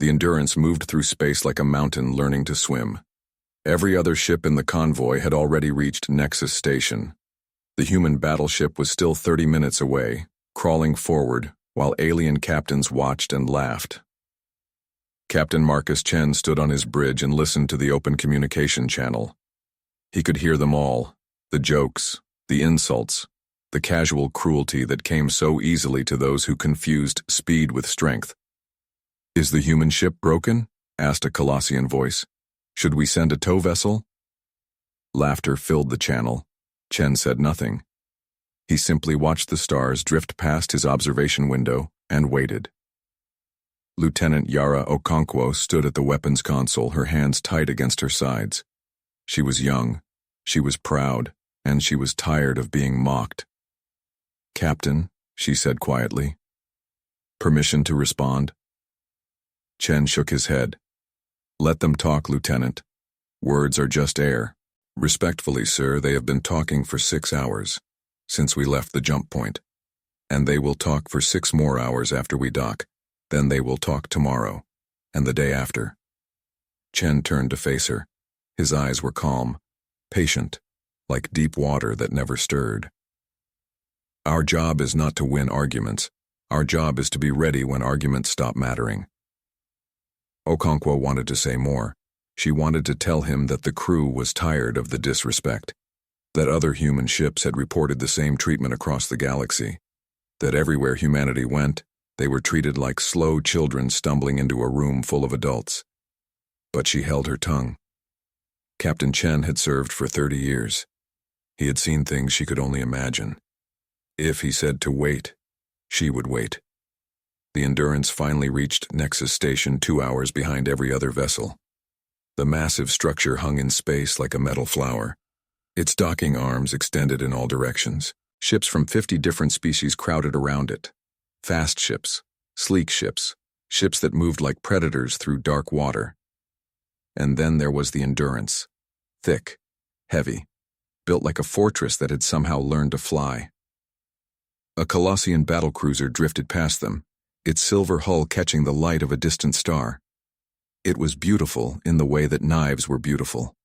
The Endurance moved through space like a mountain learning to swim. Every other ship in the convoy had already reached Nexus Station. The human battleship was still 30 minutes away, crawling forward, while alien captains watched and laughed. Captain Marcus Chen stood on his bridge and listened to the open communication channel. He could hear them all, the jokes, the insults, the casual cruelty that came so easily to those who confused speed with strength. "Is the human ship broken?" asked a Colossian voice. "Should we send a tow vessel?" Laughter filled the channel. Chen said nothing. He simply watched the stars drift past his observation window and waited. Lieutenant Yara Okonkwo stood at the weapons console, her hands tight against her sides. She was young, she was proud, and she was tired of being mocked. "Captain," she said quietly. "Permission to respond?" Chen shook his head. "Let them talk, Lieutenant. Words are just air. Respectfully, sir, they have been talking for 6 hours, since we left the jump point. And they will talk for 6 more hours after we dock. Then they will talk tomorrow, and the day after." Chen turned to face her. His eyes were calm, patient, like deep water that never stirred. "Our job is not to win arguments. Our job is to be ready when arguments stop mattering." Okonkwo wanted to say more. She wanted to tell him that the crew was tired of the disrespect, that other human ships had reported the same treatment across the galaxy, that everywhere humanity went, they were treated like slow children stumbling into a room full of adults. But she held her tongue. Captain Chen had served for 30 years. He had seen things she could only imagine. If he said to wait, she would wait. The Endurance finally reached Nexus Station 2 hours behind every other vessel. The massive structure hung in space like a metal flower. Its docking arms extended in all directions. Ships from 50 different species crowded around it. Fast ships, sleek ships, ships that moved like predators through dark water. And then there was the Endurance. Thick, heavy, built like a fortress that had somehow learned to fly. A Colossian battlecruiser drifted past them, its silver hull catching the light of a distant star. It was beautiful in the way that knives were beautiful.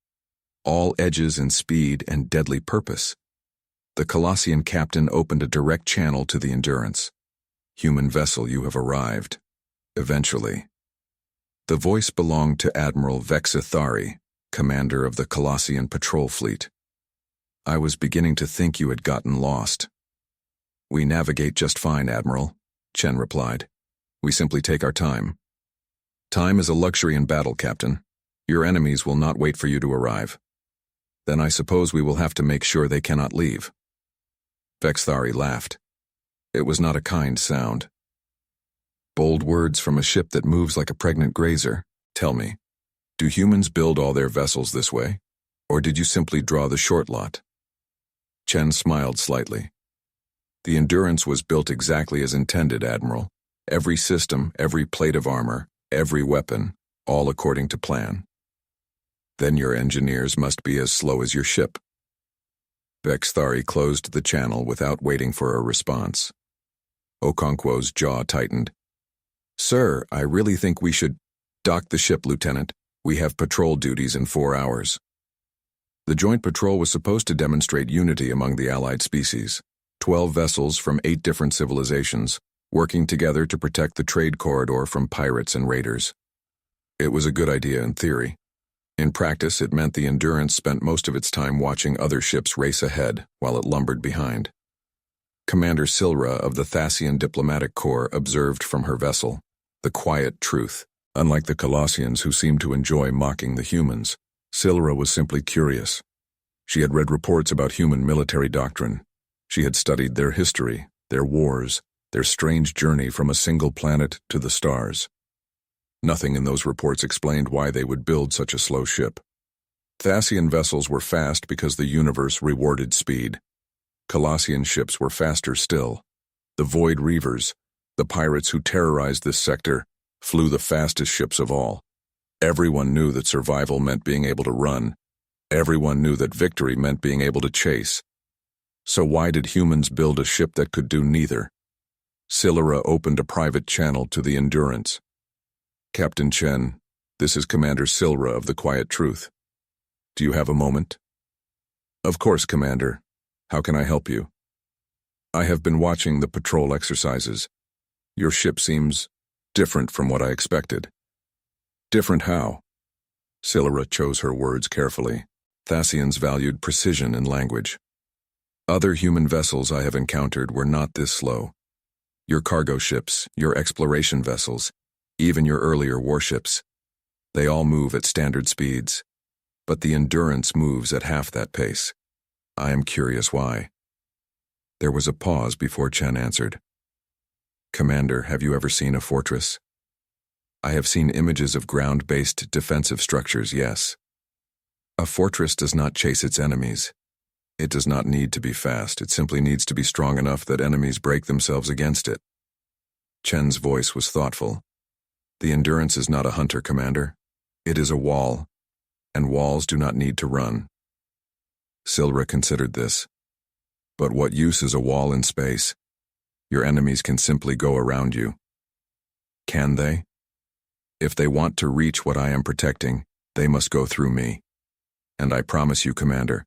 All edges and speed and deadly purpose. The Colossian captain opened a direct channel to the Endurance. "Human vessel, you have arrived. Eventually." The voice belonged to Admiral Vexithari, commander of the Colossian patrol fleet. "I was beginning to think you had gotten lost." "We navigate just fine, Admiral," Chen replied. "We simply take our time." "Time is a luxury in battle, Captain. Your enemies will not wait for you to arrive. Then I suppose we will have to make sure they cannot leave." Vexithari laughed. It was not a kind sound. "Bold words from a ship that moves like a pregnant grazer. Tell me, do humans build all their vessels this way? Or did you simply draw the short lot?" Chen smiled slightly. "The Endurance was built exactly as intended, Admiral. Every system, every plate of armor, every weapon, all according to plan." "Then your engineers must be as slow as your ship." Vexithari closed the channel without waiting for a response. Okonkwo's jaw tightened. "Sir, I really think we should—" "Dock the ship, Lieutenant. We have patrol duties in 4 hours." The joint patrol was supposed to demonstrate unity among the allied species. 12 vessels from 8 different civilizations, working together to protect the trade corridor from pirates and raiders. It was a good idea in theory. In practice, it meant the Endurance spent most of its time watching other ships race ahead while it lumbered behind. Commander Silra of the Thasian Diplomatic Corps observed from her vessel the quiet truth. Unlike the Colossians who seemed to enjoy mocking the humans, Silra was simply curious. She had read reports about human military doctrine. She had studied their history, their wars, their strange journey from a single planet to the stars. Nothing in those reports explained why they would build such a slow ship. Thasian vessels were fast because the universe rewarded speed. Colossian ships were faster still. The Void Reavers, the pirates who terrorized this sector, flew the fastest ships of all. Everyone knew that survival meant being able to run. Everyone knew that victory meant being able to chase. So why did humans build a ship that could do neither? Silra opened a private channel to the Endurance. Captain Chen, this is Commander Silra of the Quiet Truth. Do you have a moment? Of course, Commander. How can I help you? I have been watching the patrol exercises. Your ship seems different from what I expected. Different how? Silra chose her words carefully. Thasians valued precision in language. Other human vessels I have encountered were not this slow. Your cargo ships, your exploration vessels, even your earlier warships, they all move at standard speeds. But the Endurance moves at half that pace. I am curious why. There was a pause before Chen answered. Commander, have you ever seen a fortress? I have seen images of ground-based defensive structures, yes. A fortress does not chase its enemies. It does not need to be fast, it simply needs to be strong enough that enemies break themselves against it. Chen's voice was thoughtful. The Endurance is not a hunter, Commander. It is a wall, and walls do not need to run. Silra considered this. But what use is a wall in space? Your enemies can simply go around you. Can they? If they want to reach what I am protecting, they must go through me. And I promise you, Commander,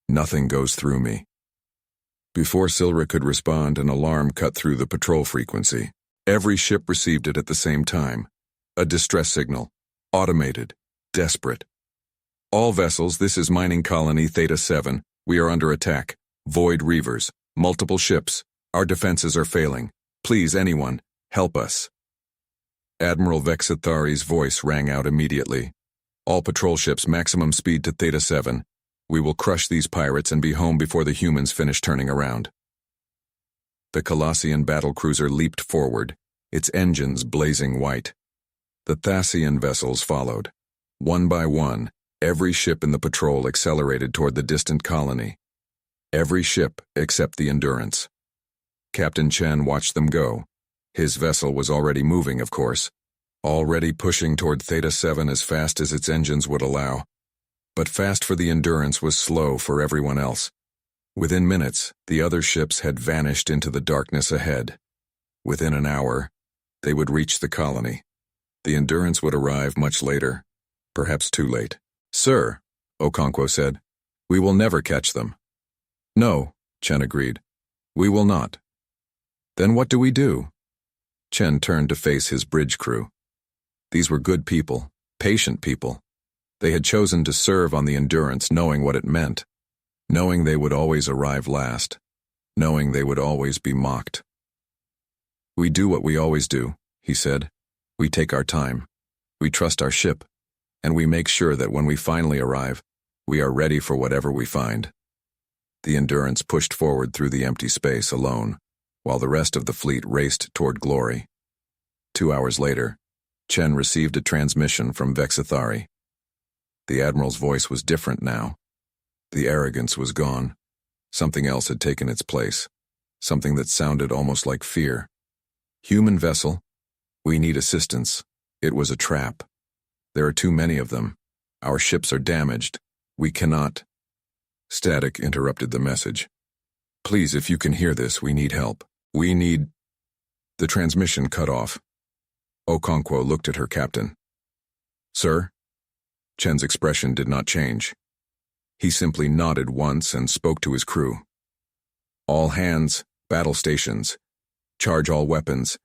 nothing goes through me. Before Silra could respond, an alarm cut through the patrol frequency. Every ship received it at the same time. A distress signal. Automated. Desperate. All vessels, this is Mining Colony Theta 7. We are under attack. Void Reavers. Multiple ships. Our defenses are failing. Please, anyone, help us. Admiral Vexathari's voice rang out immediately. All patrol ships, maximum speed to Theta 7. We will crush these pirates and be home before the humans finish turning around. The Colossian battlecruiser leaped forward, its engines blazing white. The Thasian vessels followed. One by one, every ship in the patrol accelerated toward the distant colony. Every ship except the Endurance. Captain Chen watched them go. His vessel was already moving, of course, already pushing toward Theta 7 as fast as its engines would allow. But fast for the Endurance was slow for everyone else. Within minutes, the other ships had vanished into the darkness ahead. Within an hour, they would reach the colony. The Endurance would arrive much later, perhaps too late. Sir, Okonkwo said, we will never catch them. No, Chen agreed. We will not. Then what do we do? Chen turned to face his bridge crew. These were good people, patient people. They had chosen to serve on the Endurance knowing what it meant, knowing they would always arrive last, knowing they would always be mocked. We do what we always do, he said. We take our time, we trust our ship, and we make sure that when we finally arrive, we are ready for whatever we find. The Endurance pushed forward through the empty space alone, while the rest of the fleet raced toward glory. 2 hours later, Chen received a transmission from Vexathari. The Admiral's voice was different now. The arrogance was gone. Something else had taken its place, something that sounded almost like fear. Human vessel, we need assistance. It was a trap. There are too many of them. Our ships are damaged. We cannot. Static interrupted the message. Please, if you can hear this, we need help. We need. The transmission cut off. Okonkwo looked at her captain. Sir? Chen's expression did not change. He simply nodded once and spoke to his crew. All hands, battle stations. Charge all weapons.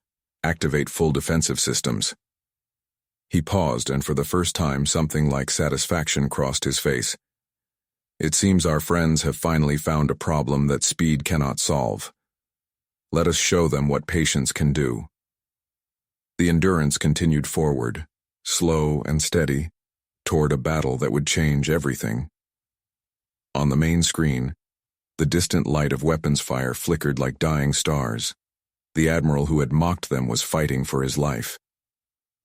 Activate full defensive systems. He paused, and for the first time something like satisfaction crossed his face. It seems our friends have finally found a problem that speed cannot solve. Let us show them what patience can do. The Endurance continued forward, slow and steady, toward a battle that would change everything. On the main screen, the distant light of weapons fire flickered like dying stars. The admiral who had mocked them was fighting for his life.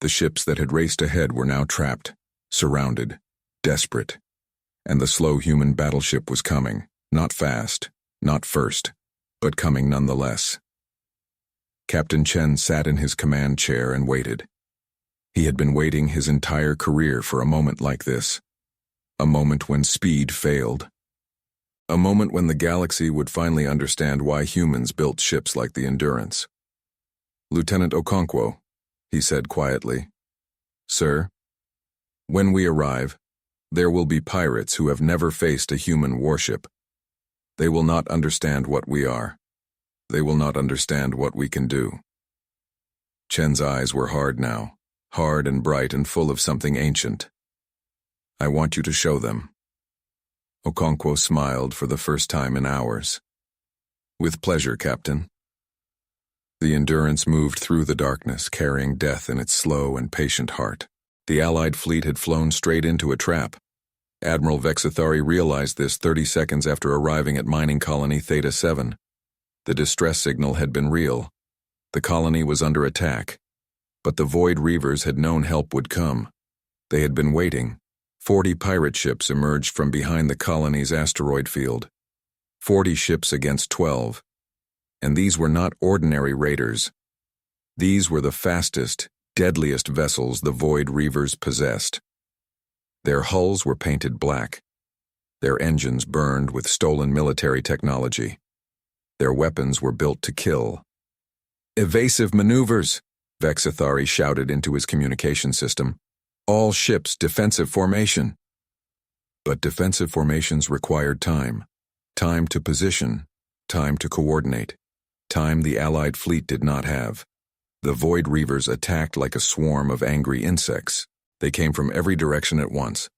The ships that had raced ahead were now trapped, surrounded, desperate. And the slow human battleship was coming, not fast, not first, but coming nonetheless. Captain Chen sat in his command chair and waited. He had been waiting his entire career for a moment like this. A moment when speed failed. A moment when the galaxy would finally understand why humans built ships like the Endurance. Lieutenant Okonkwo, he said quietly, Sir, when we arrive, there will be pirates who have never faced a human warship. They will not understand what we are. They will not understand what we can do. Chen's eyes were hard now, hard and bright and full of something ancient. I want you to show them. Okonkwo smiled for the first time in hours. With pleasure, Captain. The Endurance moved through the darkness, carrying death in its slow and patient heart. The Allied fleet had flown straight into a trap. Admiral Vexithari realized this 30 seconds after arriving at mining colony Theta 7. The distress signal had been real. The colony was under attack. But the Void Reavers had known help would come. They had been waiting. 40 pirate ships emerged from behind the colony's asteroid field. 40 ships against 12. And these were not ordinary raiders. These were the fastest, deadliest vessels the Void Reavers possessed. Their hulls were painted black. Their engines burned with stolen military technology. Their weapons were built to kill. Evasive maneuvers, Vexithari shouted into his communication system. All ships defensive formation. But defensive formations required time. Time to position. Time to coordinate. Time the Allied fleet did not have. The Void Reavers attacked like a swarm of angry insects. They came from every direction at once,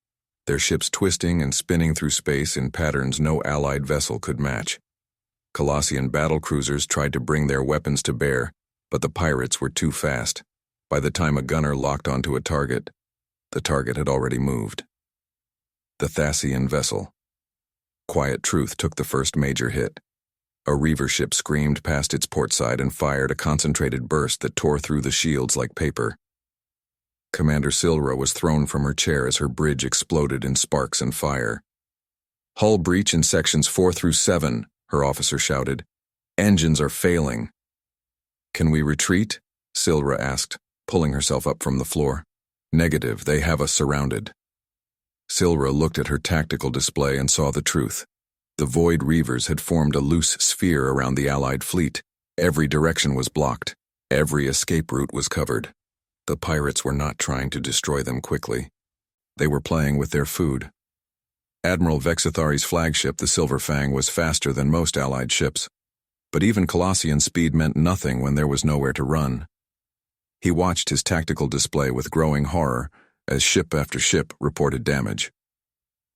their ships twisting and spinning through space in patterns no Allied vessel could match. Colossian battlecruisers tried to bring their weapons to bear, but the pirates were too fast. By the time a gunner locked onto a target, the target had already moved. The Thasian vessel. Quiet Truth took the first major hit. A Reaver ship screamed past its port side and fired a concentrated burst that tore through the shields like paper. Commander Silra was thrown from her chair as her bridge exploded in sparks and fire. Hull breach in sections 4 through 7, her officer shouted. Engines are failing. Can we retreat? Silra asked, pulling herself up from the floor. Negative, they have us surrounded. Silra looked at her tactical display and saw the truth. The Void Reavers had formed a loose sphere around the Allied fleet. Every direction was blocked. Every escape route was covered. The pirates were not trying to destroy them quickly. They were playing with their food. Admiral Vexithari's flagship, the Silver Fang, was faster than most Allied ships. But even Colossian speed meant nothing when there was nowhere to run. He watched his tactical display with growing horror as ship after ship reported damage.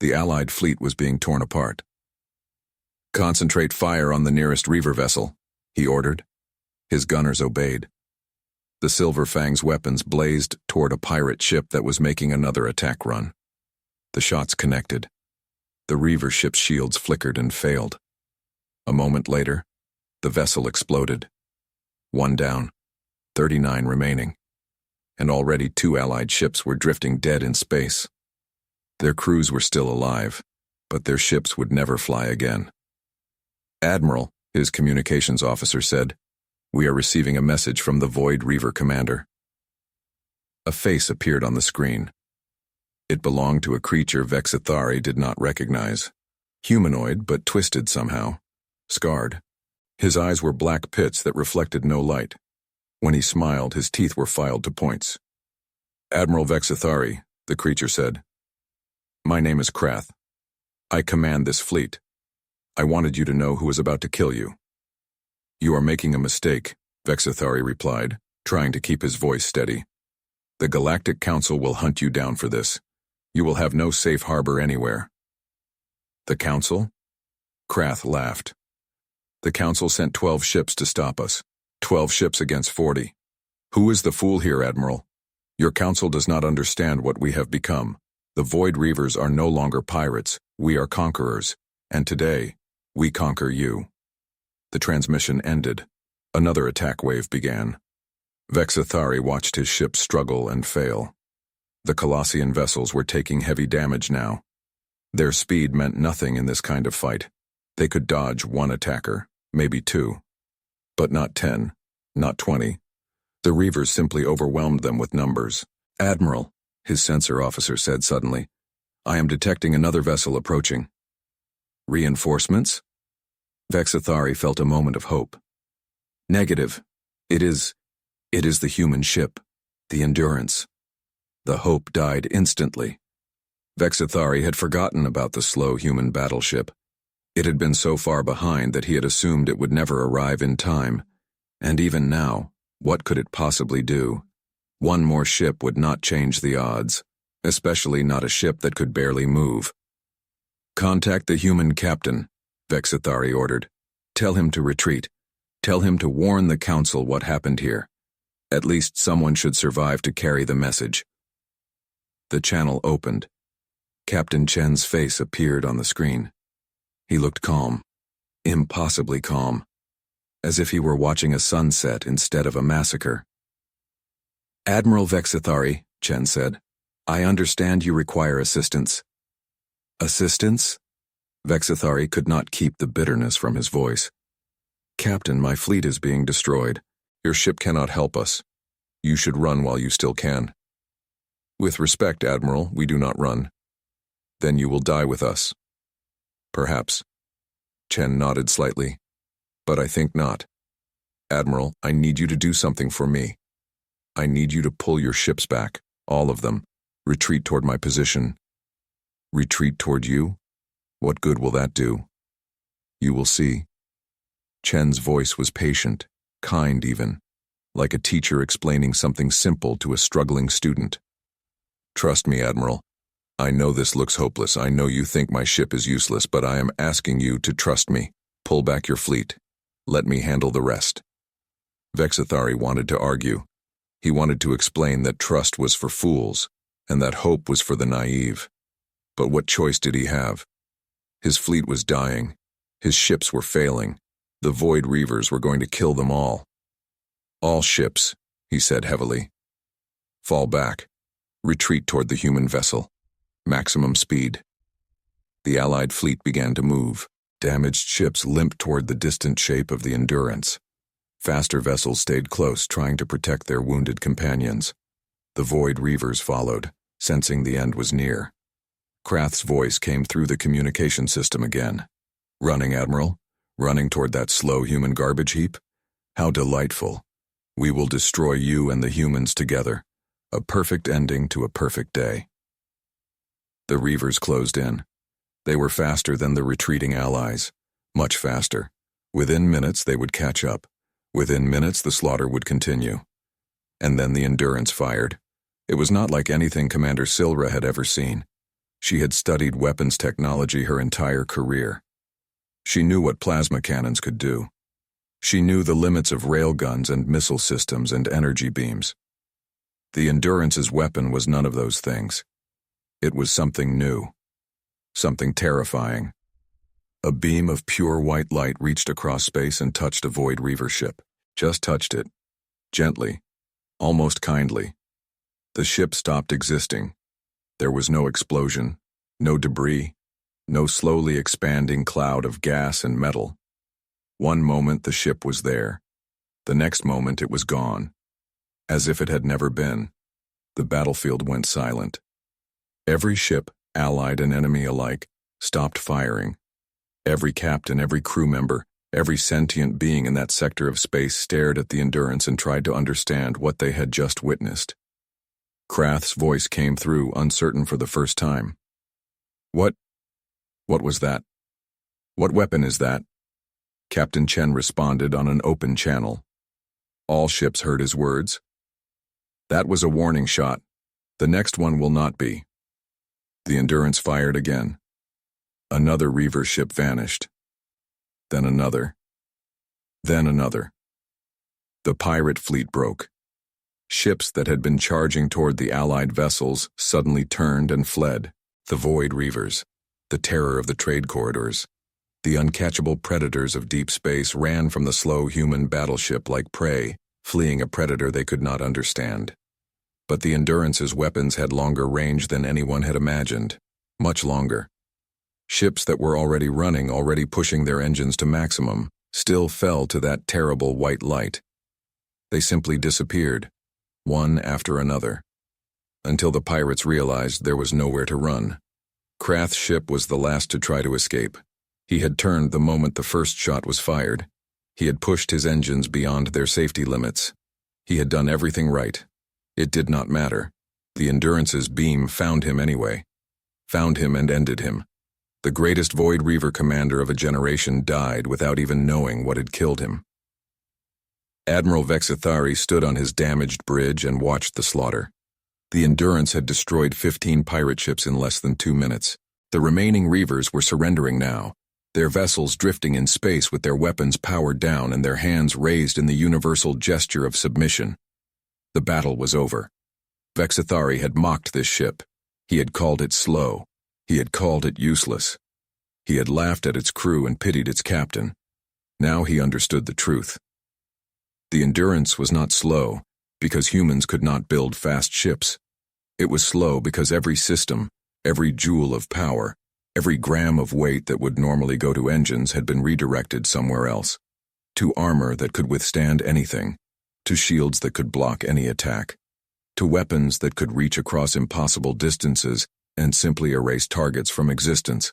The Allied fleet was being torn apart. Concentrate fire on the nearest Reaver vessel, he ordered. His gunners obeyed. The Silver Fang's weapons blazed toward a pirate ship that was making another attack run. The shots connected. The Reaver ship's shields flickered and failed. A moment later, the vessel exploded. 1 down, 39 remaining. And already 2 Allied ships were drifting dead in space. Their crews were still alive, but their ships would never fly again. Admiral, his communications officer said, we are receiving a message from the Void Reaver commander. A face appeared on the screen. It belonged to a creature Vexithari did not recognize. Humanoid, but twisted somehow. Scarred. His eyes were black pits that reflected no light. When he smiled, his teeth were filed to points. Admiral Vexithari, the creature said. My name is Krath. I command this fleet. I wanted you to know who is about to kill you. You are making a mistake, Vexithari replied, trying to keep his voice steady. The Galactic Council will hunt you down for this. You will have no safe harbor anywhere. The Council? Krath laughed. The Council sent 12 ships to stop us. 12 ships against 40. Who is the fool here, Admiral? Your Council does not understand what we have become. The Void Reavers are no longer pirates. We are conquerors. And today, we conquer you. The transmission ended. Another attack wave began. Vexithari watched his ship struggle and fail. The Colossian vessels were taking heavy damage now. Their speed meant nothing in this kind of fight. They could dodge 1 attacker, maybe 2. But not 10, not 20. The Reavers simply overwhelmed them with numbers. Admiral, his sensor officer said suddenly, I am detecting another vessel approaching. Reinforcements? Vexithari felt a moment of hope. Negative. It is the human ship, the Endurance. The hope died instantly. Vexithari had forgotten about the slow human battleship. It had been so far behind that he had assumed it would never arrive in time. And even now, what could it possibly do? One more ship would not change the odds, especially not a ship that could barely move. "Contact the human captain," Vexithari ordered. "Tell him to retreat. Tell him to warn the council what happened here. At least someone should survive to carry the message." The channel opened. Captain Chen's face appeared on the screen. He looked calm, impossibly calm, as if he were watching a sunset instead of a massacre. "Admiral Vexithari," Chen said, "I understand you require assistance." "Assistance?" Vexithari could not keep the bitterness from his voice. "Captain, my fleet is being destroyed. Your ship cannot help us. You should run while you still can." "With respect, Admiral, we do not run." "Then you will die with us." "Perhaps." Chen nodded slightly. "But I think not. Admiral, I need you to do something for me. I need you to pull your ships back, all of them. Retreat toward my position." "Retreat toward you? What good will that do?" "You will see." Chen's voice was patient, kind even, like a teacher explaining something simple to a struggling student. "Trust me, Admiral. I know this looks hopeless. I know you think my ship is useless, but I am asking you to trust me. Pull back your fleet. Let me handle the rest." Vexithari wanted to argue. He wanted to explain that trust was for fools, and that hope was for the naive. But what choice did he have? His fleet was dying. His ships were failing. The Void Reavers were going to kill them all. "All ships," he said heavily. "Fall back. Retreat toward the human vessel. Maximum speed." The Allied fleet began to move. Damaged ships limped toward the distant shape of the Endurance. Faster vessels stayed close, trying to protect their wounded companions. The Void Reavers followed, sensing the end was near. Krath's voice came through the communication system again. "Running, Admiral? Running toward that slow human garbage heap? How delightful. We will destroy you and the humans together. A perfect ending to a perfect day." The Reavers closed in. They were faster than the retreating allies. Much faster. Within minutes they would catch up. Within minutes the slaughter would continue. And then the Endurance fired. It was not like anything Commander Silra had ever seen. She had studied weapons technology her entire career. She knew what plasma cannons could do. She knew the limits of railguns and missile systems and energy beams. The Endurance's weapon was none of those things. It was something new. Something terrifying. A beam of pure white light reached across space and touched a Void Reaver ship. Just touched it. Gently. Almost kindly. The ship stopped existing. There was no explosion, no debris, no slowly expanding cloud of gas and metal. One moment the ship was there. The next moment it was gone. As if it had never been. The battlefield went silent. Every ship, allied and enemy alike, stopped firing. Every captain, every crew member, every sentient being in that sector of space stared at the Endurance and tried to understand what they had just witnessed. Krath's voice came through, uncertain for the first time. What was that? What weapon is that?" Captain Chen responded on an open channel. All ships heard his words. "That was a warning shot. The next one will not be." The Endurance fired again. Another Reaver ship vanished. Then another. Then another. The pirate fleet broke. Ships that had been charging toward the Allied vessels suddenly turned and fled. The Void Reavers, the terror of the trade corridors, the uncatchable predators of deep space ran from the slow human battleship like prey, fleeing a predator they could not understand. But the Endurance's weapons had longer range than anyone had imagined. Much longer. Ships that were already running, already pushing their engines to maximum, still fell to that terrible white light. They simply disappeared, one after another, until the pirates realized there was nowhere to run. Krath's ship was the last to try to escape. He had turned the moment the first shot was fired. He had pushed his engines beyond their safety limits. He had done everything right. It did not matter. The Endurance's beam found him anyway. Found him and ended him. The greatest Void Reaver commander of a generation died without even knowing what had killed him. Admiral Vexithari stood on his damaged bridge and watched the slaughter. The Endurance had destroyed 15 pirate ships in less than 2 minutes. The remaining Reavers were surrendering now, their vessels drifting in space with their weapons powered down and their hands raised in the universal gesture of submission. The battle was over. Vexithari had mocked this ship. He had called it slow. He had called it useless. He had laughed at its crew and pitied its captain. Now he understood the truth. The Endurance was not slow because humans could not build fast ships. It was slow because every system, every joule of power, every gram of weight that would normally go to engines had been redirected somewhere else. To armor that could withstand anything, to shields that could block any attack, to weapons that could reach across impossible distances and simply erase targets from existence.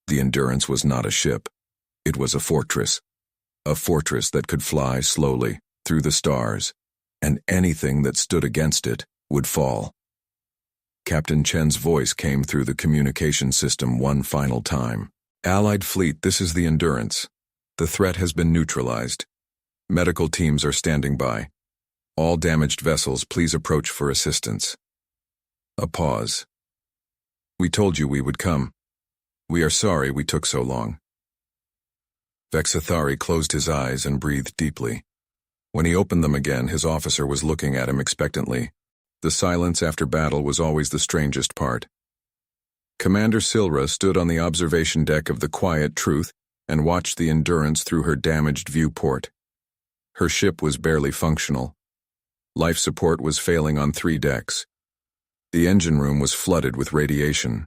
The Endurance was not a ship. It was a fortress that could fly slowly through the stars, and anything that stood against it would fall. Captain Chen's voice came through the communication system one final time. "Allied fleet, this is the Endurance. The threat has been neutralized. Medical teams are standing by. All damaged vessels, please approach for assistance." A pause. "We told you we would come. We are sorry we took so long." Vexithari closed his eyes and breathed deeply. When he opened them again, his officer was looking at him expectantly. The silence after battle was always the strangest part. Commander Silra stood on the observation deck of the Quiet Truth and watched the Endurance through her damaged viewport. Her ship was barely functional. Life support was failing on 3 decks. The engine room was flooded with radiation.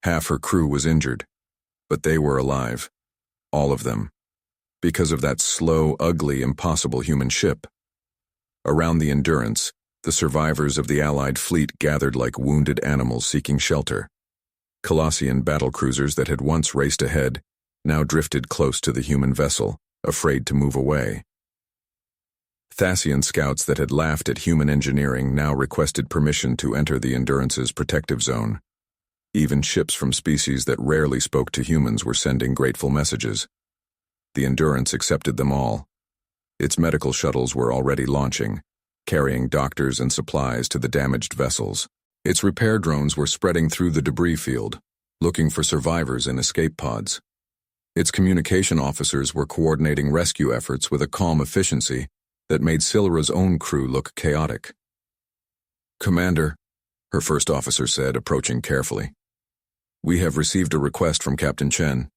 Half her crew was injured, but they were alive. All of them. Because of that slow, ugly, impossible human ship. Around the Endurance, the survivors of the Allied fleet gathered like wounded animals seeking shelter. Colossian battlecruisers that had once raced ahead now drifted close to the human vessel, afraid to move away. Thasian scouts that had laughed at human engineering now requested permission to enter the Endurance's protective zone. Even ships from species that rarely spoke to humans were sending grateful messages. The Endurance accepted them all. Its medical shuttles were already launching, carrying doctors and supplies to the damaged vessels. Its repair drones were spreading through the debris field, looking for survivors in escape pods. Its communication officers were coordinating rescue efforts with a calm efficiency that made Silra's own crew look chaotic. "Commander," her first officer said, approaching carefully, "we have received a request from Captain Chen.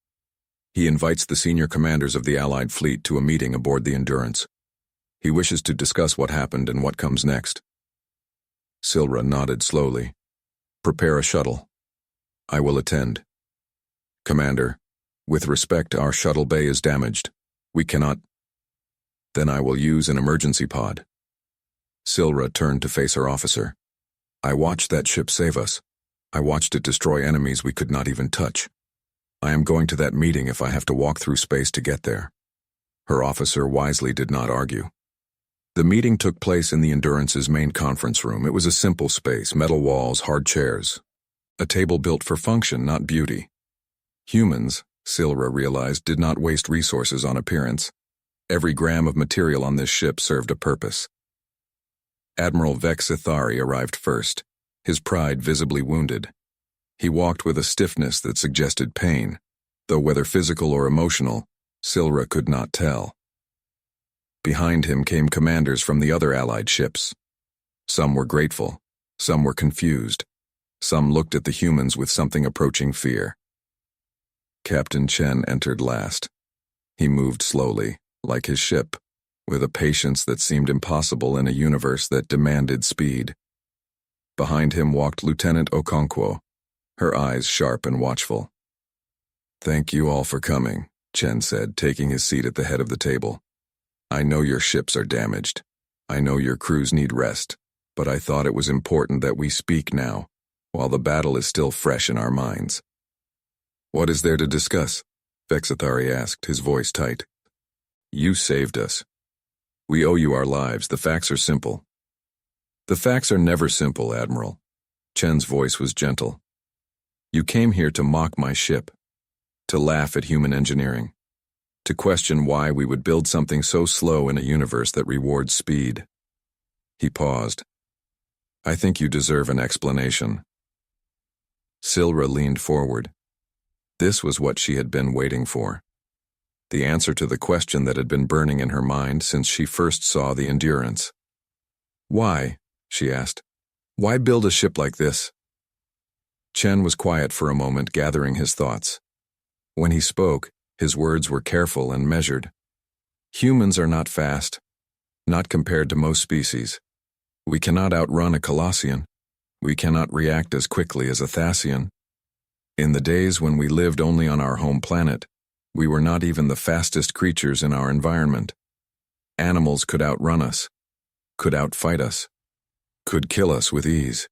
He invites the senior commanders of the Allied fleet to a meeting aboard the Endurance. He wishes to discuss what happened and what comes next." Silra nodded slowly. "Prepare a shuttle. I will attend." "Commander, with respect, our shuttle bay is damaged. We cannot—" "Then I will use an emergency pod." Silra turned to face her officer. "I watched that ship save us. I watched it destroy enemies we could not even touch. I am going to that meeting if I have to walk through space to get there." Her officer wisely did not argue. The meeting took place in the Endurance's main conference room. It was a simple space, metal walls, hard chairs. A table built for function, not beauty. Humans, Silra realized, did not waste resources on appearance. Every gram of material on this ship served a purpose. Admiral Vexithari arrived first, his pride visibly wounded. He walked with a stiffness that suggested pain, though whether physical or emotional, Silra could not tell. Behind him came commanders from the other Allied ships. Some were grateful, some were confused, some looked at the humans with something approaching fear. Captain Chen entered last. He moved slowly, like his ship, with a patience that seemed impossible in a universe that demanded speed. Behind him walked Lieutenant Okonkwo, her eyes sharp and watchful. "Thank you all for coming," Chen said, taking his seat at the head of the table. "I know your ships are damaged. I know your crews need rest, but I thought it was important that we speak now, while the battle is still fresh in our minds." "What is there to discuss?" Vexithari asked, his voice tight. "You saved us. We owe you our lives. The facts are simple. The facts are never simple, Admiral. Chen's voice was gentle. You came here to mock my ship, to laugh at human engineering, to question why we would build something so slow in a universe that rewards speed. He paused. I think you deserve an explanation. Silra leaned forward. This was what she had been waiting for. The answer to the question that had been burning in her mind since she first saw the Endurance. Why? She asked. Why build a ship like this? Chen was quiet for a moment, gathering his thoughts. When he spoke, his words were careful and measured. Humans are not fast, not compared to most species. We cannot outrun a Colossian. We cannot react as quickly as a Thasian. In the days when we lived only on our home planet, we were not even the fastest creatures in our environment. Animals could outrun us, could outfight us, could kill us with ease.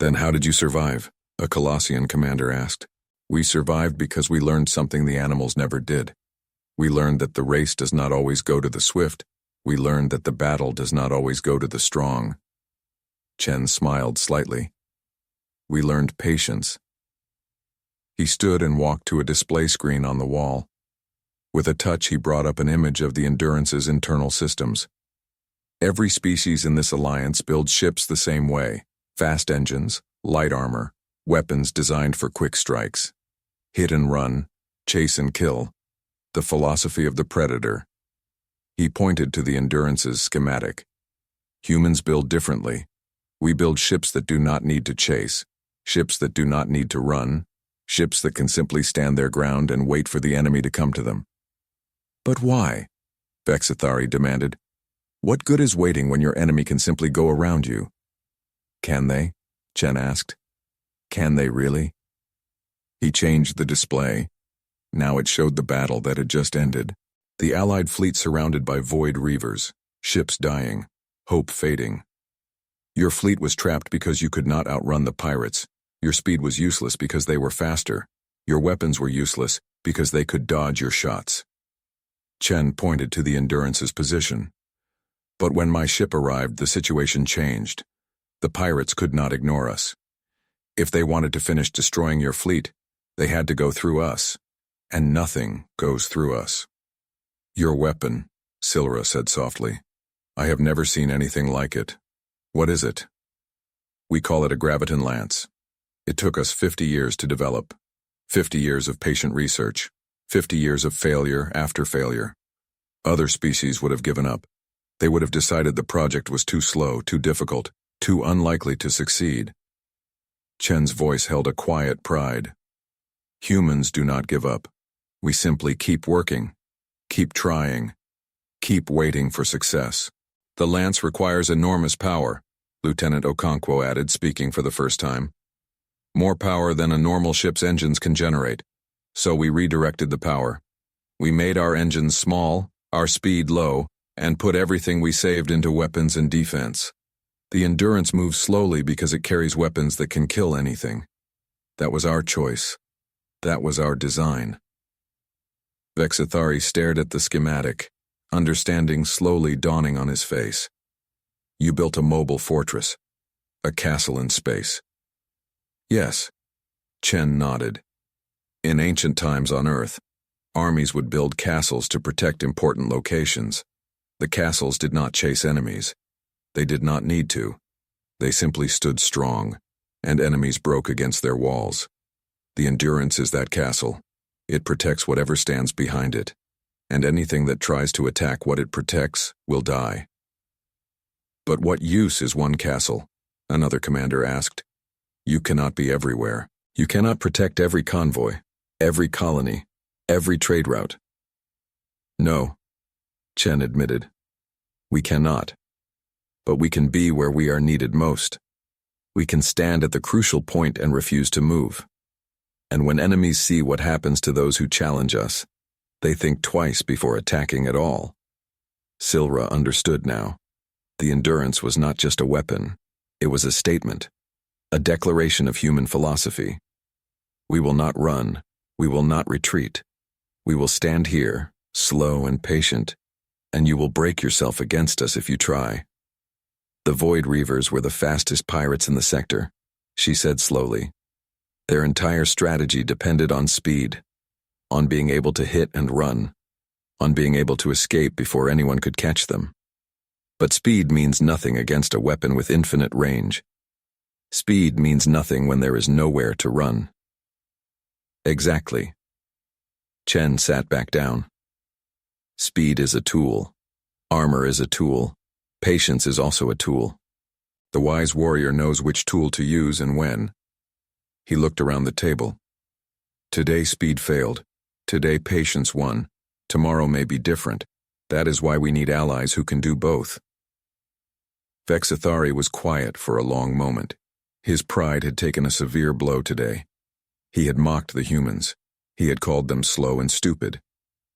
Then how did you survive? A Colossian commander asked. We survived because we learned something the animals never did. We learned that the race does not always go to the swift. We learned that the battle does not always go to the strong. Chen smiled slightly. We learned patience. He stood and walked to a display screen on the wall. With a touch, he brought up an image of the Endurance's internal systems. Every species in this alliance builds ships the same way: fast engines, light armor, weapons designed for quick strikes. Hit and run, chase and kill. The philosophy of the Predator. He pointed to the Endurance's schematic. Humans build differently. We build ships that do not need to chase, ships that do not need to run, ships that can simply stand their ground and wait for the enemy to come to them. But why? Vexithari demanded. What good is waiting when your enemy can simply go around you? Can they? Chen asked. Can they really? He changed the display. Now it showed the battle that had just ended. The Allied fleet surrounded by void reavers, ships dying, hope fading. Your fleet was trapped because you could not outrun the pirates. Your speed was useless because they were faster. Your weapons were useless because they could dodge your shots. Chen pointed to the Endurance's position. But when my ship arrived, the situation changed. The pirates could not ignore us. If they wanted to finish destroying your fleet, they had to go through us. And nothing goes through us. Your weapon, Silra said softly. I have never seen anything like it. What is it? We call it a graviton lance. It took us 50 years to develop. 50 years of patient research. 50 years of failure after failure. Other species would have given up. They would have decided the project was too slow, too difficult, too unlikely to succeed. Chen's voice held a quiet pride. Humans do not give up. We simply keep working, keep trying, keep waiting for success. The lance requires enormous power, Lieutenant Okonkwo added, speaking for the first time. More power than a normal ship's engines can generate. So we redirected the power. We made our engines small, our speed low, and put everything we saved into weapons and defense. The Endurance moves slowly because it carries weapons that can kill anything. That was our choice. That was our design. Vexithari stared at the schematic, understanding slowly dawning on his face. You built a mobile fortress, a castle in space. Yes, Chen nodded. In ancient times on Earth, armies would build castles to protect important locations. The castles did not chase enemies. They did not need to. They simply stood strong, and enemies broke against their walls. The Endurance is that castle. It protects whatever stands behind it, and anything that tries to attack what it protects will die. But what use is one castle? Another commander asked. You cannot be everywhere. You cannot protect every convoy, every colony, every trade route. No, Chen admitted. We cannot. But we can be where we are needed most. We can stand at the crucial point and refuse to move. And when enemies see what happens to those who challenge us, they think twice before attacking at all. Silra understood now. The Endurance was not just a weapon. It was a statement, a declaration of human philosophy. We will not run. We will not retreat. We will stand here, slow and patient, and you will break yourself against us if you try. The Void Reavers were the fastest pirates in the sector, she said slowly. Their entire strategy depended on speed, on being able to hit and run, on being able to escape before anyone could catch them. But speed means nothing against a weapon with infinite range. Speed means nothing when there is nowhere to run. Exactly. Chen sat back down. Speed is a tool. Armor is a tool. Patience is also a tool. The wise warrior knows which tool to use and when. He looked around the table. Today speed failed. Today patience won. Tomorrow may be different. That is why we need allies who can do both. Vexithari was quiet for a long moment. His pride had taken a severe blow today. He had mocked the humans. He had called them slow and stupid.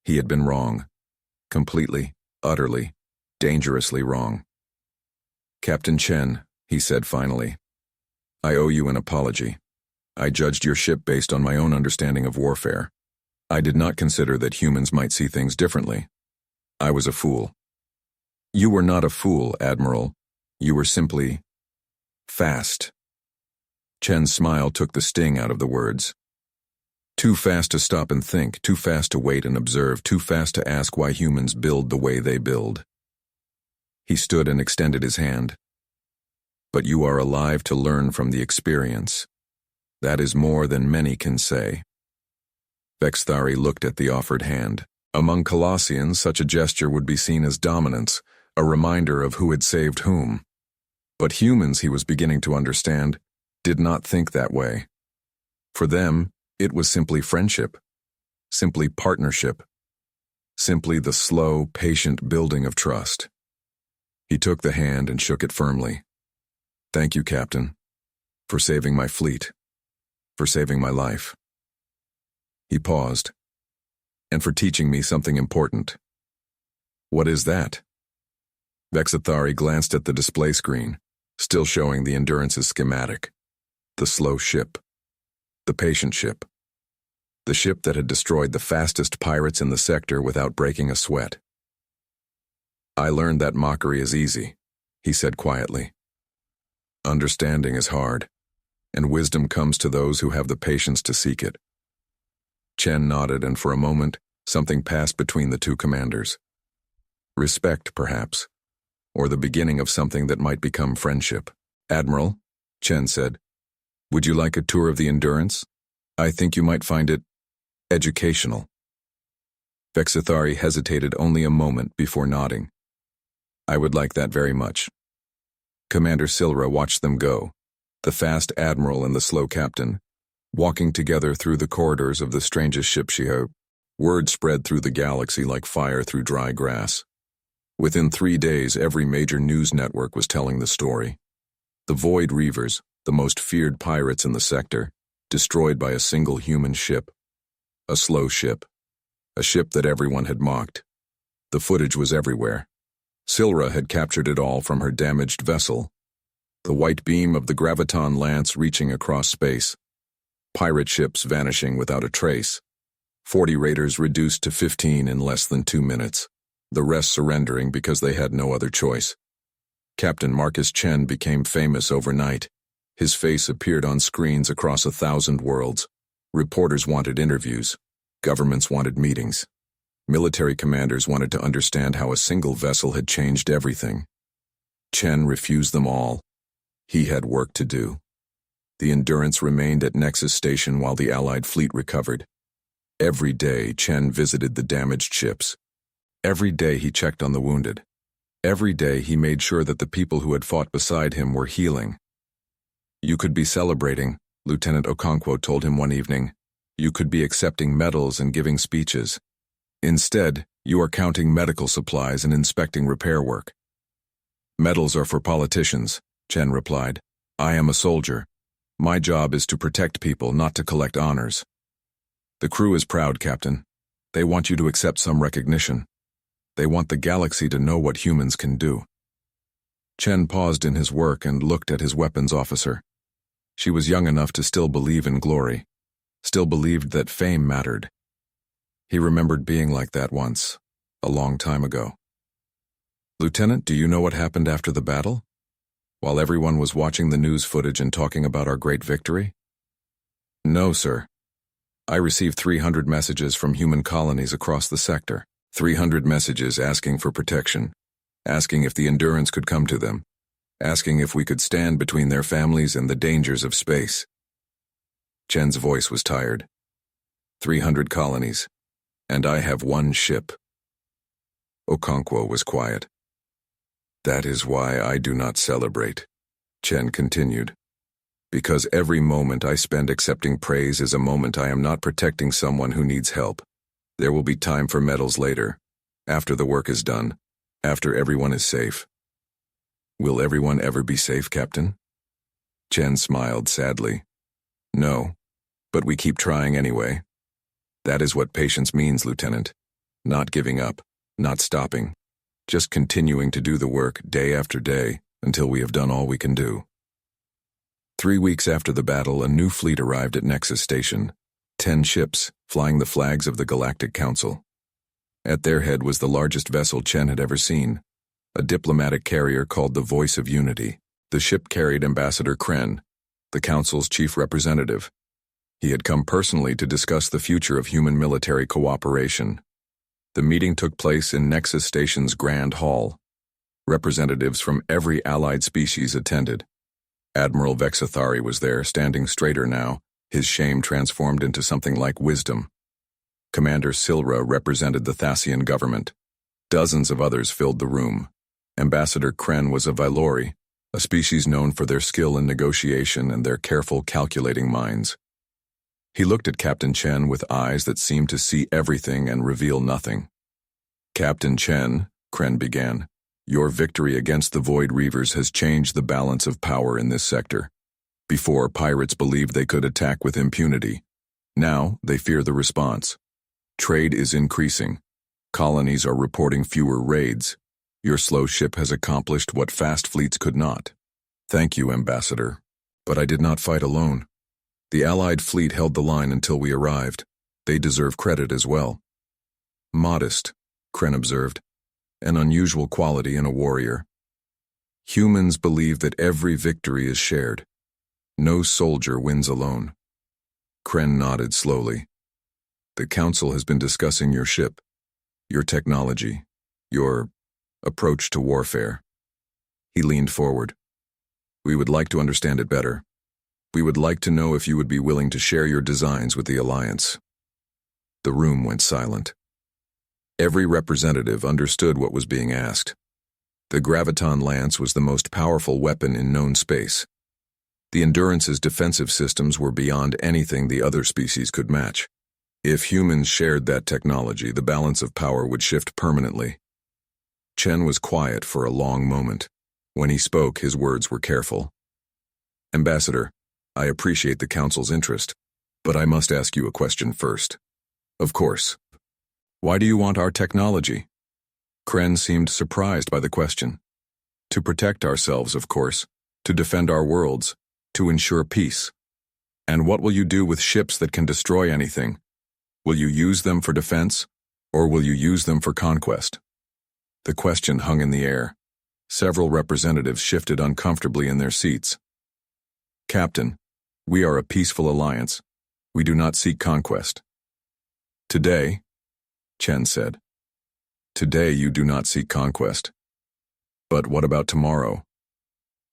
He had been wrong. Completely, utterly, dangerously wrong. Captain Chen, he said finally, I owe you an apology. I judged your ship based on my own understanding of warfare. I did not consider that humans might see things differently. I was a fool. You were not a fool, Admiral. You were simply fast. Chen's smile took the sting out of the words. Too fast to stop and think, too fast to wait and observe, too fast to ask why humans build the way they build. He stood and extended his hand. But you are alive to learn from the experience. That is more than many can say. Vexithari looked at the offered hand. Among Colossians, such a gesture would be seen as dominance, a reminder of who had saved whom. But humans, he was beginning to understand, did not think that way. For them, it was simply friendship, simply partnership, simply the slow, patient building of trust. He took the hand and shook it firmly. Thank you, Captain, for saving my fleet, for saving my life. He paused, and for teaching me something important. What is that? Vexithari glanced at the display screen, still showing the Endurance's schematic. The slow ship. The patient ship. The ship that had destroyed the fastest pirates in the sector without breaking a sweat. I learned that mockery is easy, he said quietly. Understanding is hard, and wisdom comes to those who have the patience to seek it. Chen nodded, and for a moment, something passed between the two commanders. Respect, perhaps, or the beginning of something that might become friendship. Admiral, Chen said, would you like a tour of the Endurance? I think you might find it educational. Vexithari hesitated only a moment before nodding. I would like that very much. Commander Silra watched them go, the fast admiral and the slow captain, walking together through the corridors of the strangest ship she hoped. Word spread through the galaxy like fire through dry grass. Within 3 days, every major news network was telling the story. The Void Reavers, the most feared pirates in the sector, destroyed by a single human ship. A slow ship. A ship that everyone had mocked. The footage was everywhere. Silra had captured it all from her damaged vessel. The white beam of the graviton lance reaching across space. Pirate ships vanishing without a trace. 40 raiders reduced to 15 in less than 2 minutes. The rest surrendering because they had no other choice. Captain Marcus Chen became famous overnight. His face appeared on screens across 1,000 worlds. Reporters wanted interviews. Governments wanted meetings. Military commanders wanted to understand how a single vessel had changed everything. Chen refused them all. He had work to do. The Endurance remained at Nexus Station while the Allied fleet recovered. Every day, Chen visited the damaged ships. Every day he checked on the wounded. Every day he made sure that the people who had fought beside him were healing. You could be celebrating, Lieutenant Okonkwo told him one evening. You could be accepting medals and giving speeches. Instead, you are counting medical supplies and inspecting repair work. Medals are for politicians, Chen replied. I am a soldier. My job is to protect people, not to collect honors. The crew is proud, Captain. They want you to accept some recognition. They want the galaxy to know what humans can do. Chen paused in his work and looked at his weapons officer. She was young enough to still believe in glory, still believed that fame mattered. He remembered being like that once, a long time ago. Lieutenant, do you know what happened after the battle? while everyone was watching the news footage and talking about our great victory? No, sir. I received 300 messages from human colonies across the sector. 300 messages asking for protection, asking if the Endurance could come to them, asking if we could stand between their families and the dangers of space. Chen's voice was tired. 300 colonies, and I have one ship. Okonkwo was quiet. That is why I do not celebrate, Chen continued. Because every moment I spend accepting praise is a moment I am not protecting someone who needs help. There will be time for medals later, after the work is done, after everyone is safe. Will everyone ever be safe, Captain? Chen smiled sadly. No, but we keep trying anyway. That is what patience means, Lieutenant. Not giving up, not stopping. Just continuing to do the work day after day until we have done all we can do. 3 weeks after the battle, a new fleet arrived at Nexus Station. 10 ships, flying the flags of the Galactic Council. At their head was the largest vessel Chen had ever seen, a diplomatic carrier called the Voice of Unity. The ship carried Ambassador Kren, the Council's chief representative. He had come personally to discuss the future of human military cooperation. The meeting took place in Nexus Station's Grand Hall. Representatives from every allied species attended. Admiral Vexathari was there, standing straighter now, his shame transformed into something like wisdom. Commander Silra represented the Thasian government. Dozens of others filled the room. Ambassador Kren was of Vylori, a species known for their skill in negotiation and their careful, calculating minds. He looked at Captain Chen with eyes that seemed to see everything and reveal nothing. Captain Chen, Kren began, your victory against the Void Reavers has changed the balance of power in this sector. Before, pirates believed they could attack with impunity. Now, they fear the response. Trade is increasing. Colonies are reporting fewer raids. Your slow ship has accomplished what fast fleets could not. Thank you, Ambassador. But I did not fight alone. The Allied fleet held the line until we arrived. They deserve credit as well. Modest, Kren observed. An unusual quality in a warrior. Humans believe that every victory is shared. No soldier wins alone. Kren nodded slowly. The Council has been discussing your ship, your technology, your approach to warfare. He leaned forward. We would like to understand it better. We would like to know if you would be willing to share your designs with the Alliance. The room went silent. Every representative understood what was being asked. The Graviton Lance was the most powerful weapon in known space. The Endurance's defensive systems were beyond anything the other species could match. If humans shared that technology, the balance of power would shift permanently. Chen was quiet for a long moment. When he spoke, his words were careful. Ambassador, I appreciate the Council's interest, but I must ask you a question first. Of course. Why do you want our technology? Kren seemed surprised by the question. To protect ourselves, of course, to defend our worlds, to ensure peace. And what will you do with ships that can destroy anything? Will you use them for defense, or will you use them for conquest? The question hung in the air. Several representatives shifted uncomfortably in their seats. Captain, we are a peaceful alliance. We do not seek conquest. Today, Chen said. Today you do not seek conquest. But what about tomorrow?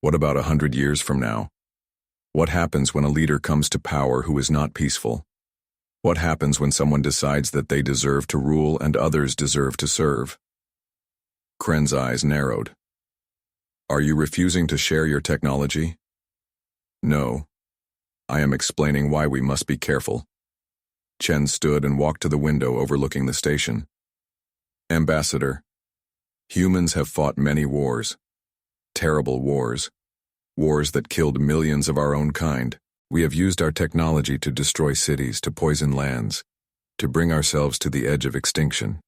What about 100 years from now? What happens when a leader comes to power who is not peaceful? What happens when someone decides that they deserve to rule and others deserve to serve? Kren's eyes narrowed. Are you refusing to share your technology? No. I am explaining why we must be careful. Chen stood and walked to the window overlooking the station. Ambassador, humans have fought many wars. Terrible wars. Wars that killed millions of our own kind. We have used our technology to destroy cities, to poison lands, to bring ourselves to the edge of extinction.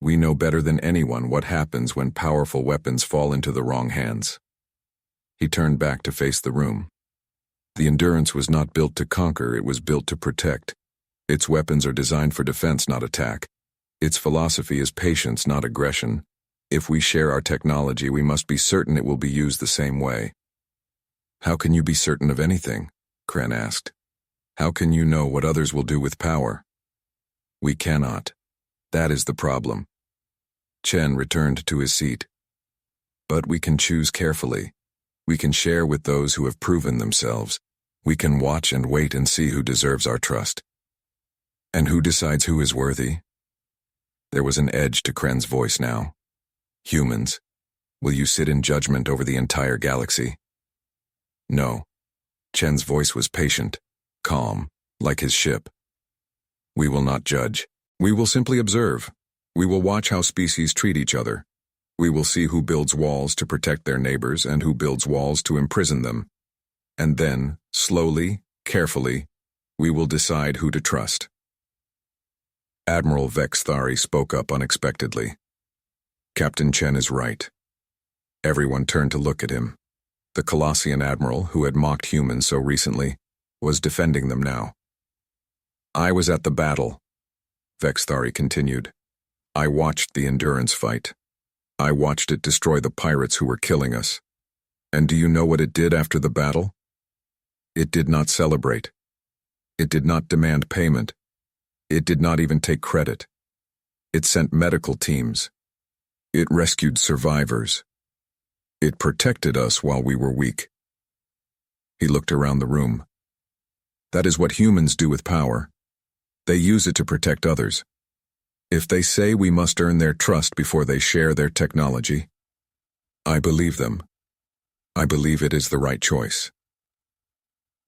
We know better than anyone what happens when powerful weapons fall into the wrong hands. He turned back to face the room. The Endurance was not built to conquer, it was built to protect. Its weapons are designed for defense, not attack. Its philosophy is patience, not aggression. If we share our technology, we must be certain it will be used the same way. How can you be certain of anything? Kren asked. How can you know what others will do with power? We cannot. That is the problem. Chen returned to his seat. But we can choose carefully. We can share with those who have proven themselves. We can watch and wait and see who deserves our trust. And who decides who is worthy? There was an edge to Kren's voice now. Humans, will you sit in judgment over the entire galaxy? No. Chen's voice was patient, calm, like his ship. We will not judge. We will simply observe. We will watch how species treat each other. We will see who builds walls to protect their neighbors and who builds walls to imprison them. And then, slowly, carefully, we will decide who to trust. Admiral Vex Thari spoke up unexpectedly. Captain Chen is right. Everyone turned to look at him. The Colossian admiral, who had mocked humans so recently, was defending them now. I was at the battle, Vex Thari continued. I watched the Endurance fight. I watched it destroy the pirates who were killing us. And do you know what it did after the battle? It did not celebrate. It did not demand payment. It did not even take credit. It sent medical teams. It rescued survivors. It protected us while we were weak. He looked around the room. That is what humans do with power. They use it to protect others. If they say we must earn their trust before they share their technology, I believe them. I believe it is the right choice.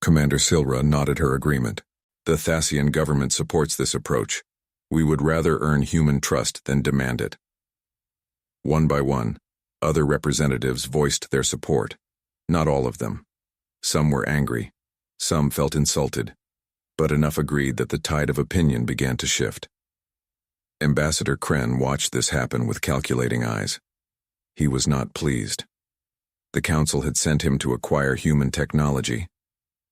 Commander Silra nodded her agreement. The Thasian government supports this approach. We would rather earn human trust than demand it. One by one, other representatives voiced their support. Not all of them. Some were angry. Some felt insulted. But enough agreed that the tide of opinion began to shift. Ambassador Kren watched this happen with calculating eyes. He was not pleased. The council had sent him to acquire human technology,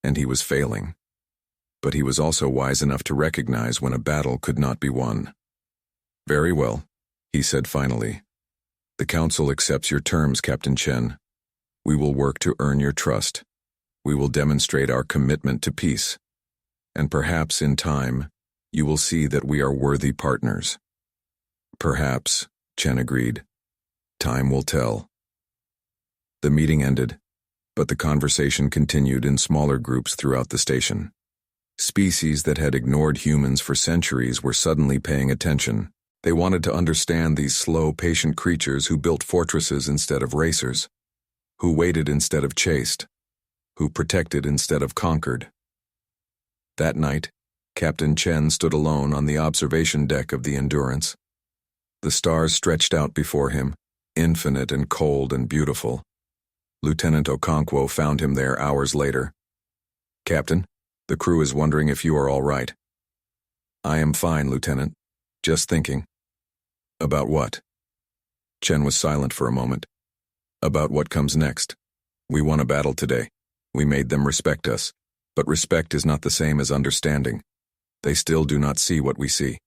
and he was failing. But he was also wise enough to recognize when a battle could not be won. Very well, he said finally. The council accepts your terms, Captain Chen. We will work to earn your trust. We will demonstrate our commitment to peace. And perhaps in time, you will see that we are worthy partners. Perhaps, Chen agreed. Time will tell. The meeting ended, but the conversation continued in smaller groups throughout the station. Species that had ignored humans for centuries were suddenly paying attention. They wanted to understand these slow, patient creatures who built fortresses instead of racers, who waited instead of chased, who protected instead of conquered. That night, Captain Chen stood alone on the observation deck of the Endurance. The stars stretched out before him, infinite and cold and beautiful. Lieutenant Okonkwo found him there hours later. Captain, the crew is wondering if you are all right. I am fine, Lieutenant. Just thinking. About what? Chen was silent for a moment. About what comes next. We won a battle today. We made them respect us. But respect is not the same as understanding. They still do not see what we see.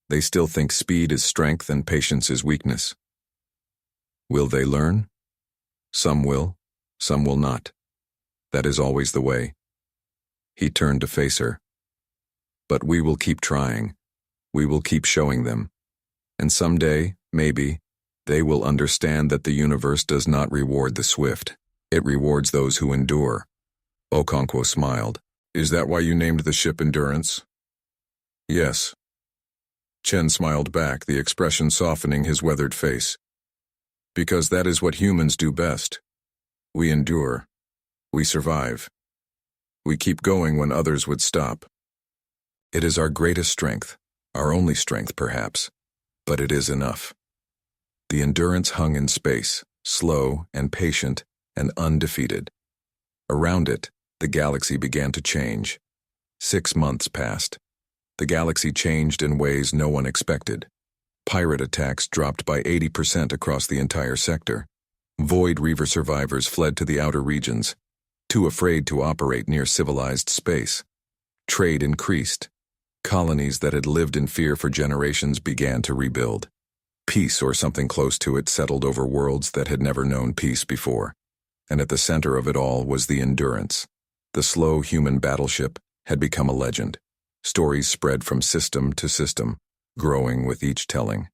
They still think speed is strength and patience is weakness. Will they learn? Some will not. That is always the way. He turned to face her. But we will keep trying. We will keep showing them. And someday, maybe, they will understand that the universe does not reward the swift. It rewards those who endure. Okonkwo smiled. Is that why you named the ship Endurance? Yes. Chen smiled back, the expression softening his weathered face. Because that is what humans do best. We endure. We survive. We keep going when others would stop. It is our greatest strength, our only strength perhaps, but it is enough. The Endurance hung in space, slow and patient and undefeated. Around it, the galaxy began to change. 6 months passed. The galaxy changed in ways no one expected. Pirate attacks dropped by 80% across the entire sector. Void Reaver survivors fled to the outer regions, too afraid to operate near civilized space. Trade increased. Colonies that had lived in fear for generations began to rebuild. Peace, or something close to it, settled over worlds that had never known peace before. and at the center of it all was the Endurance. The slow human battleship had become a legend. Stories spread from system to system, growing with each telling.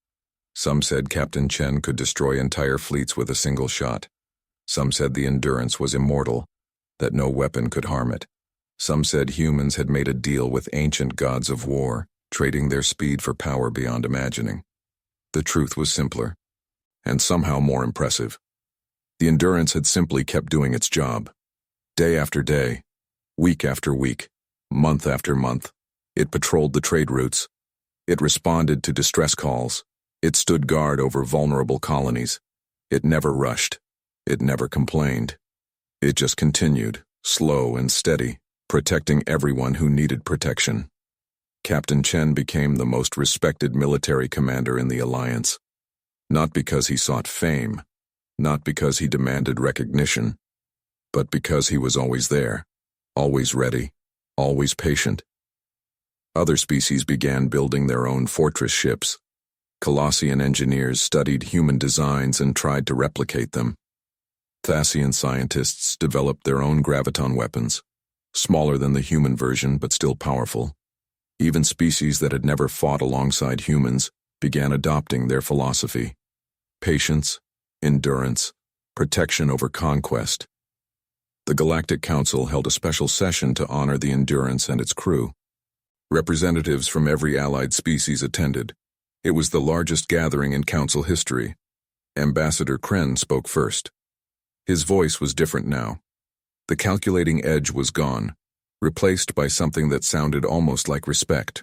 Some said Captain Chen could destroy entire fleets with a single shot. Some said the Endurance was immortal, that no weapon could harm it. Some said humans had made a deal with ancient gods of war, trading their speed for power beyond imagining. The truth was simpler, and somehow more impressive. The Endurance had simply kept doing its job. Day after day, week after week, month after month, it patrolled the trade routes. It responded to distress calls. It stood guard over vulnerable colonies. It never rushed. It never complained. It just continued, slow and steady, protecting everyone who needed protection. Captain Chen became the most respected military commander in the Alliance. Not because he sought fame, not because he demanded recognition, but because he was always there, always ready, always patient. Other species began building their own fortress ships. Colossian engineers studied human designs and tried to replicate them. Thasian scientists developed their own graviton weapons, smaller than the human version but still powerful. Even species that had never fought alongside humans began adopting their philosophy. Patience, endurance, protection over conquest. The Galactic Council held a special session to honor the Endurance and its crew. Representatives from every allied species attended. It was the largest gathering in Council history. Ambassador Kren spoke first. His voice was different now. The calculating edge was gone, replaced by something that sounded almost like respect.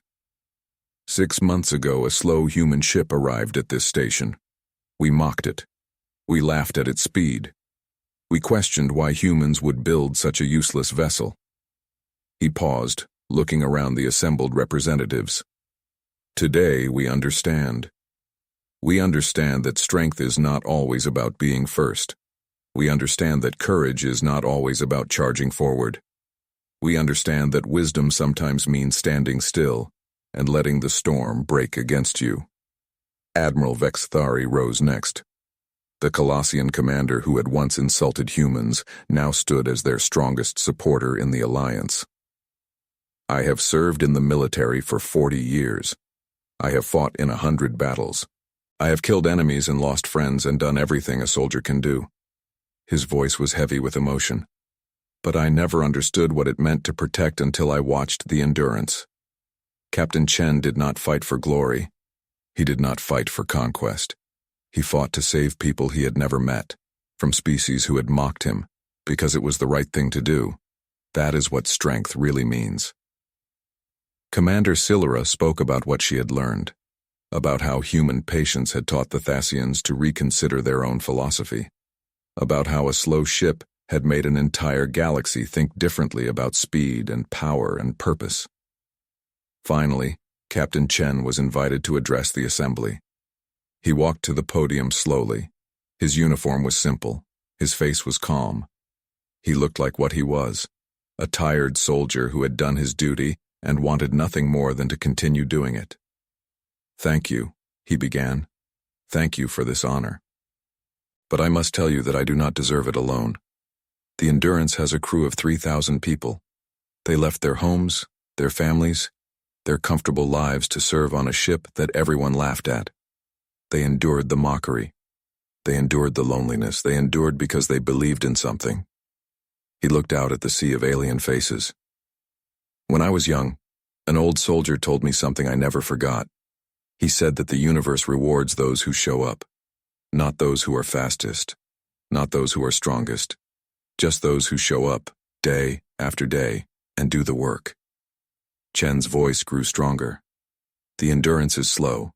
6 months ago, a slow human ship arrived at this station. We mocked it. We laughed at its speed. We questioned why humans would build such a useless vessel. He paused, looking around the assembled representatives. Today, we understand. We understand that strength is not always about being first. We understand that courage is not always about charging forward. We understand that wisdom sometimes means standing still and letting the storm break against you. Admiral Vexthari rose next. The Colossian commander who had once insulted humans now stood as their strongest supporter in the Alliance. I have served in the military for 40 years. I have fought in 100 battles. I have killed enemies and lost friends and done everything a soldier can do. His voice was heavy with emotion. But I never understood what it meant to protect until I watched the Endurance. Captain Chen did not fight for glory. He did not fight for conquest. He fought to save people he had never met, from species who had mocked him, because it was the right thing to do. That is what strength really means. Commander Silura spoke about what she had learned, about how human patience had taught the Thasians to reconsider their own philosophy, about how a slow ship had made an entire galaxy think differently about speed and power and purpose. Finally, Captain Chen was invited to address the assembly. He walked to the podium slowly. His uniform was simple. His face was calm. He looked like what he was, a tired soldier who had done his duty and wanted nothing more than to continue doing it. "Thank you," he began. "Thank you for this honor. But I must tell you that I do not deserve it alone. The Endurance has a crew of 3,000 people. They left their homes, their families, their comfortable lives to serve on a ship that everyone laughed at. They endured the mockery. They endured the loneliness. They endured because they believed in something." He looked out at the sea of alien faces. "When I was young, an old soldier told me something I never forgot. He said that the universe rewards those who show up, not those who are fastest, not those who are strongest, just those who show up, day after day, and do the work." Chen's voice grew stronger. "The Endurance is slow.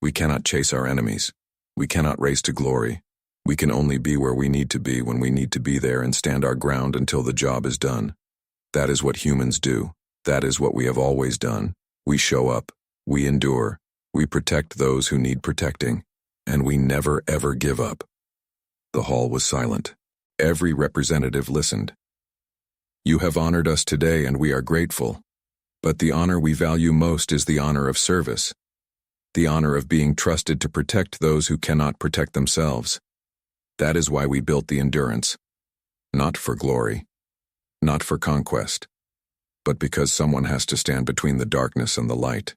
We cannot chase our enemies. We cannot race to glory. We can only be where we need to be when we need to be there and stand our ground until the job is done. That is what humans do. That is what we have always done. We show up. We endure. We protect those who need protecting. And we never ever give up." The hall was silent. Every representative listened. "You have honored us today and we are grateful. But the honor we value most is the honor of service. The honor of being trusted to protect those who cannot protect themselves. That is why we built the Endurance. Not for glory, not for conquest, but because someone has to stand between the darkness and the light.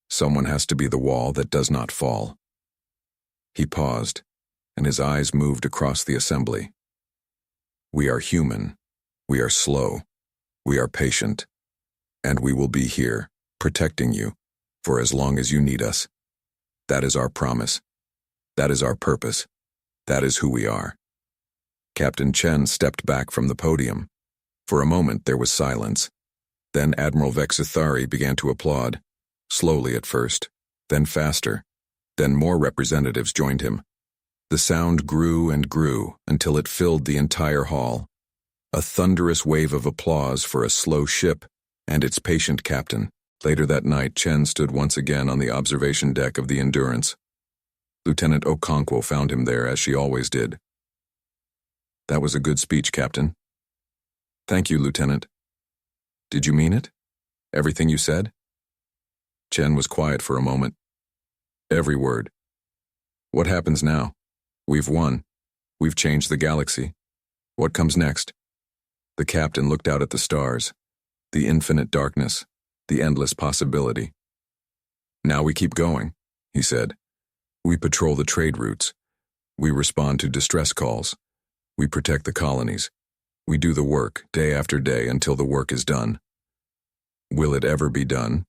Someone has to be the wall that does not fall. He paused, and his eyes moved across the assembly. We are human, we are slow, we are patient, and we will be here, protecting you, for as long as you need us. That is our promise. That is our purpose. That is who we are. Captain Chen stepped back from the podium. For a moment there was silence. Then Admiral Vexithari began to applaud, slowly at first, then faster, then more representatives joined him. The sound grew and grew until it filled the entire hall. A thunderous wave of applause for a slow ship and its patient captain. Later that night, Chen stood once again on the observation deck of the Endurance. Lieutenant Okonkwo found him there, as she always did. That was a good speech, Captain. Thank you, Lieutenant. Did you mean it? Everything you said? Chen was quiet for a moment. Every word. What happens now? We've won. We've changed the galaxy. What comes next? The captain looked out at the stars, the infinite darkness, the endless possibility. Now we keep going, he said. We patrol the trade routes. We respond to distress calls. We protect the colonies. We do the work day after day until the work is done. Will it ever be done?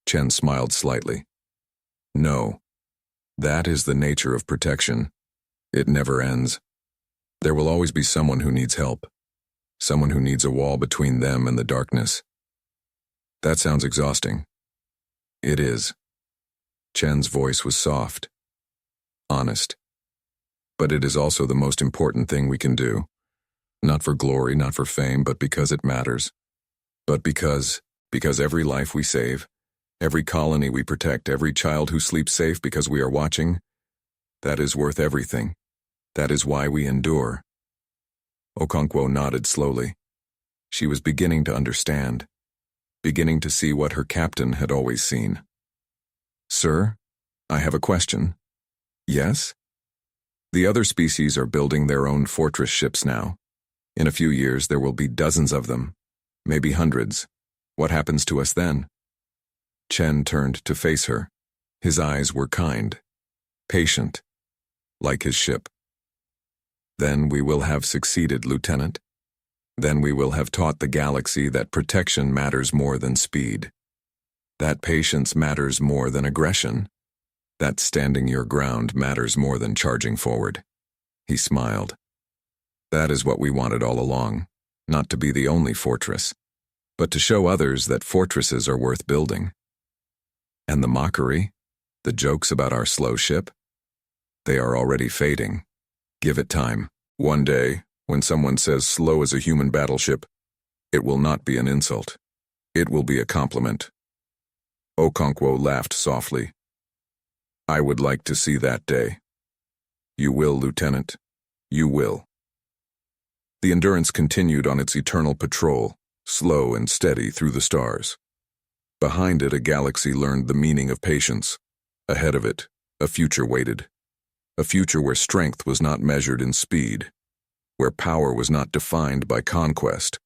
Chen smiled slightly. No. That is the nature of protection. It never ends. There will always be someone who needs help. Someone who needs a wall between them and the darkness. That sounds exhausting. It is. Chen's voice was soft, honest. But it is also the most important thing we can do. Not for glory, not for fame, but because it matters. But because every life we save, every colony we protect, every child who sleeps safe because we are watching, that is worth everything. That is why we endure. Okonkwo nodded slowly. She was beginning to understand, beginning to see what her captain had always seen. Sir, I have a question. Yes? The other species are building their own fortress ships now. In a few years there will be dozens of them, maybe hundreds. What happens to us then? Chen turned to face her. His eyes were kind, patient, like his ship. Then we will have succeeded, Lieutenant. Then we will have taught the galaxy that protection matters more than speed. That patience matters more than aggression. That standing your ground matters more than charging forward. He smiled. That is what we wanted all along, not to be the only fortress, but to show others that fortresses are worth building. And the mockery, the jokes about our slow ship, they are already fading. Give it time. One day, when someone says slow as a human battleship, it will not be an insult. It will be a compliment. Okonkwo laughed softly. I would like to see that day. You will, Lieutenant. You will. The Endurance continued on its eternal patrol, slow and steady through the stars. Behind it, a galaxy learned the meaning of patience. Ahead of it, a future waited. A future where strength was not measured in speed, where power was not defined by conquest,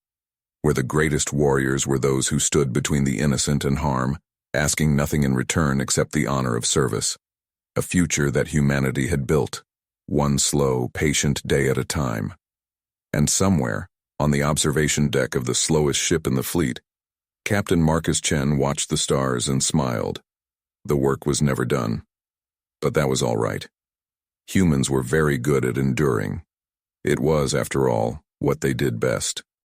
where the greatest warriors were those who stood between the innocent and harm, asking nothing in return except the honor of service. A future that humanity had built, one slow, patient day at a time. And somewhere, on the observation deck of the slowest ship in the fleet, Captain Marcus Chen watched the stars and smiled. The work was never done. But that was all right. Humans were very good at enduring. It was, after all, what they did best.